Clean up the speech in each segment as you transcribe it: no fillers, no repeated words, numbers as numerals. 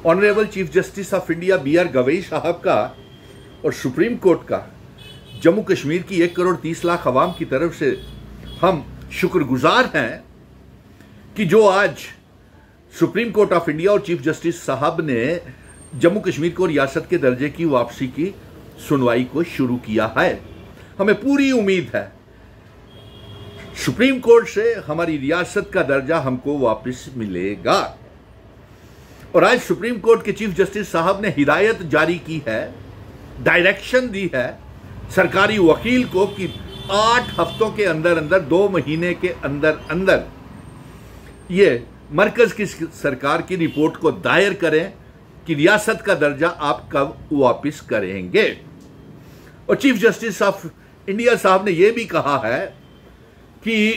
Honourable chief justice of India BR Gavai साहब का और सुप्रीम कोर्ट का जम्मू कश्मीर की 1 करोड़ 30 लाख अवाम की तरफ से हम शुक्रगुजार हैं कि जो आज सुप्रीम कोर्ट ऑफ इंडिया और चीफ जस्टिस साहब ने जम्मू कश्मीर को रियासत के दर्जे की वापसी की सुनवाई को शुरू किया है। हमें पूरी उम्मीद है सुप्रीम कोर्ट से हमारी रियासत का दर्जा हमको वापस मिलेगा। और आज सुप्रीम कोर्ट के चीफ जस्टिस साहब ने हिदायत जारी की है, डायरेक्शन दी है सरकारी वकील को कि 8 हफ्तों के अंदर अंदर 2 महीने के अंदर अंदर ये मरकज की सरकार की रिपोर्ट को दायर करें कि रियासत का दर्जा आप कब वापस करेंगे। और चीफ जस्टिस ऑफ इंडिया साहब ने यह भी कहा है कि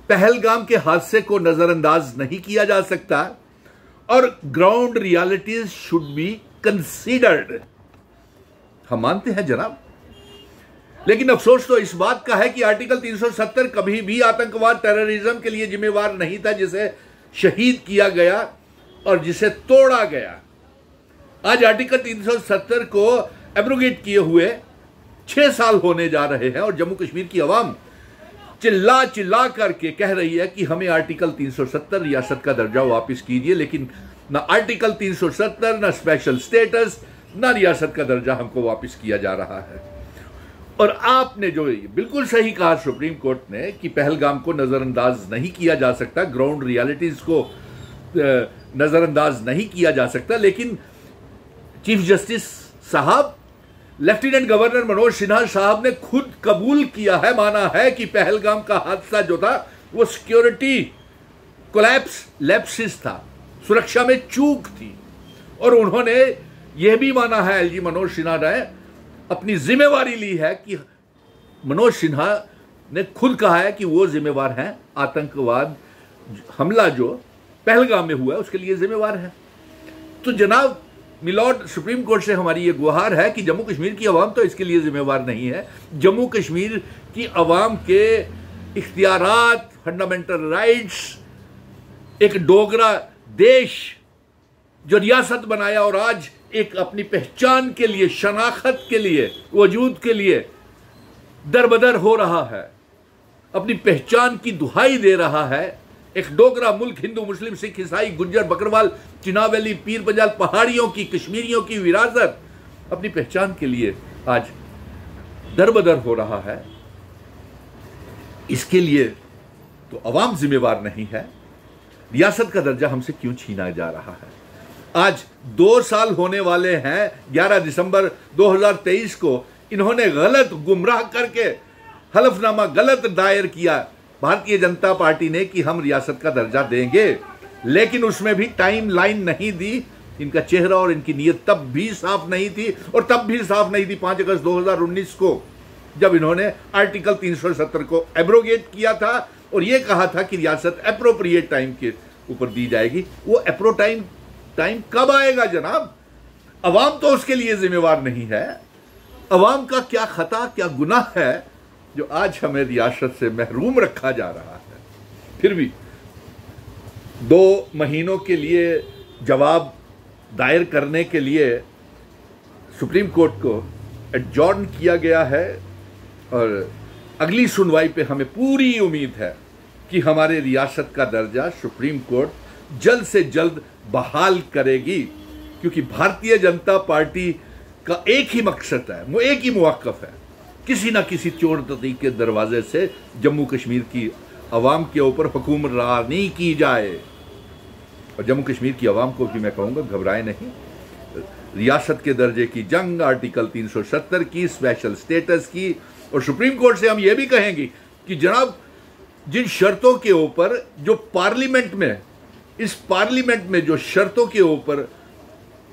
पहलगाम के हादसे को नजरअंदाज नहीं किया जा सकता और ground realities should be considered. हम मानते हैं जनाब, लेकिन अफसोस तो इस बात का है कि आर्टिकल 370 कभी भी आतंकवाद टेररिज्म के लिए जिम्मेवार नहीं था, जिसे शहीद किया गया और जिसे तोड़ा गया। आज आर्टिकल 370 को एब्रोगेट किए हुए 6 साल होने जा रहे हैं और जम्मू कश्मीर की आवाम चिल्ला चिल्ला करके कह रही है कि हमें आर्टिकल 370 रियासत का दर्जा वापस कीजिए, लेकिन ना आर्टिकल 370 ना स्पेशल स्टेटस ना रियासत का दर्जा हमको वापस किया जा रहा है। और आपने जो बिल्कुल सही कहा सुप्रीम कोर्ट ने कि पहलगाम को नजरअंदाज नहीं किया जा सकता, ग्राउंड रियलिटीज को नजरअंदाज नहीं किया जा सकता, लेकिन चीफ जस्टिस साहब लेफ्टिनेंट गवर्नर मनोज सिन्हा साहब ने खुद कबूल किया है, माना है कि पहलगाम का हादसा जो था वो सिक्योरिटी कोलैप्स लैप्सिस था, सुरक्षा में चूक थी। और उन्होंने यह भी माना है, एलजी मनोज सिन्हा ने अपनी जिम्मेवारी ली है कि मनोज सिन्हा ने खुद कहा है कि वो जिम्मेवार हैं, आतंकवाद हमला जो पहलगाम में हुआ है उसके लिए जिम्मेवार है। तो जनाब मिलॉर्ड, सुप्रीम कोर्ट से हमारी ये गुहार है कि जम्मू कश्मीर की आवाम तो इसके लिए जिम्मेवार नहीं है। जम्मू कश्मीर की आवाम के इख्तियारात, फंडामेंटल राइट्स, एक डोगरा देश जो रियासत बनाया और आज एक अपनी पहचान के लिए, शनाख्त के लिए, वजूद के लिए दरबदर हो रहा है, अपनी पहचान की दुहाई दे रहा है। एक डोगरा मुल्क, हिंदू मुस्लिम सिख ईसाई गुज्जर बकरवाल चिनाब वैली पीर पंजाल पहाड़ियों की, कश्मीरियों की विरासत अपनी पहचान के लिए आज दरबदर हो रहा है। इसके लिए तो अवाम जिम्मेवार नहीं है। रियासत का दर्जा हमसे क्यों छीना जा रहा है? आज 2 साल होने वाले हैं। 11 दिसंबर 2023 को इन्होंने गलत गुमराह करके हलफनामा गलत दायर किया भारतीय जनता पार्टी ने कि हम रियासत का दर्जा देंगे, लेकिन उसमें भी टाइम लाइन नहीं दी। इनका चेहरा और इनकी नीयत तब भी साफ नहीं थी, और तब भी साफ नहीं थी 5 अगस्त 2019 को, जब इन्होंने आर्टिकल 370 को एब्रोगेट किया था और यह कहा था कि रियासत एप्रोप्रिएट टाइम के ऊपर दी जाएगी। वो एप्रो टाइम कब आएगा जनाब? अवाम तो उसके लिए जिम्मेवार नहीं है। अवाम का क्या खता, क्या गुनाह है जो आज हमें रियासत से महरूम रखा जा रहा है? फिर भी 2 महीनों के लिए जवाब दायर करने के लिए सुप्रीम कोर्ट को एडजॉर्न किया गया है और अगली सुनवाई पे हमें पूरी उम्मीद है कि हमारे रियासत का दर्जा सुप्रीम कोर्ट जल्द से जल्द बहाल करेगी, क्योंकि भारतीय जनता पार्टी का एक ही मकसद है, वो एक ही मौक़िफ़ है, किसी ना किसी चोर तरीक़े के दरवाजे से जम्मू कश्मीर की आवाम के ऊपर हुक्मरानी की जाए। और जम्मू कश्मीर की आवाम को भी मैं कहूँगा, घबराए नहीं। रियासत के दर्जे की जंग, आर्टिकल 370 की, स्पेशल स्टेटस की, और सुप्रीम कोर्ट से हम ये भी कहेंगे कि जनाब जिन शर्तों के ऊपर जो पार्लियामेंट में, इस पार्लियामेंट में जो शर्तों के ऊपर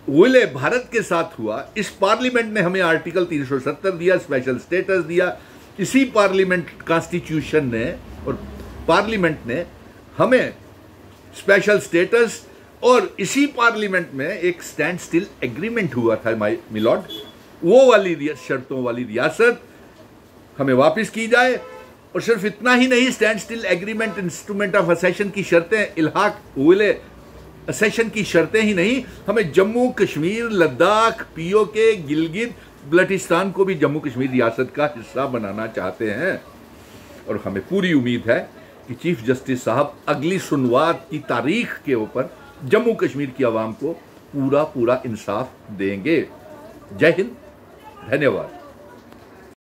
विलय भारत के साथ हुआ, इस पार्लियामेंट ने हमें आर्टिकल 370 दिया, स्पेशल स्टेटस दिया, इसी पार्लियामेंट कॉन्स्टिट्यूशन ने और पार्लियामेंट ने हमें स्पेशल स्टेटस, और इसी पार्लियामेंट में एक स्टैंड स्टिल एग्रीमेंट हुआ था माय मिलॉर्ड, वो वाली शर्तों वाली रियासत हमें वापस की जाए। और सिर्फ इतना ही नहीं, stand still agreement, instrument of accession की शर्तें, इल्हाक विलय सेशन की शर्तें ही नहीं, हमें जम्मू कश्मीर, लद्दाख, पीओके, गिलगित बल्टिस्तान को भी जम्मू कश्मीर रियासत का हिस्सा बनाना चाहते हैं। और हमें पूरी उम्मीद है कि चीफ जस्टिस साहब अगली सुनवात की तारीख के ऊपर जम्मू कश्मीर की आवाम को पूरा इंसाफ देंगे। जय हिंद, धन्यवाद।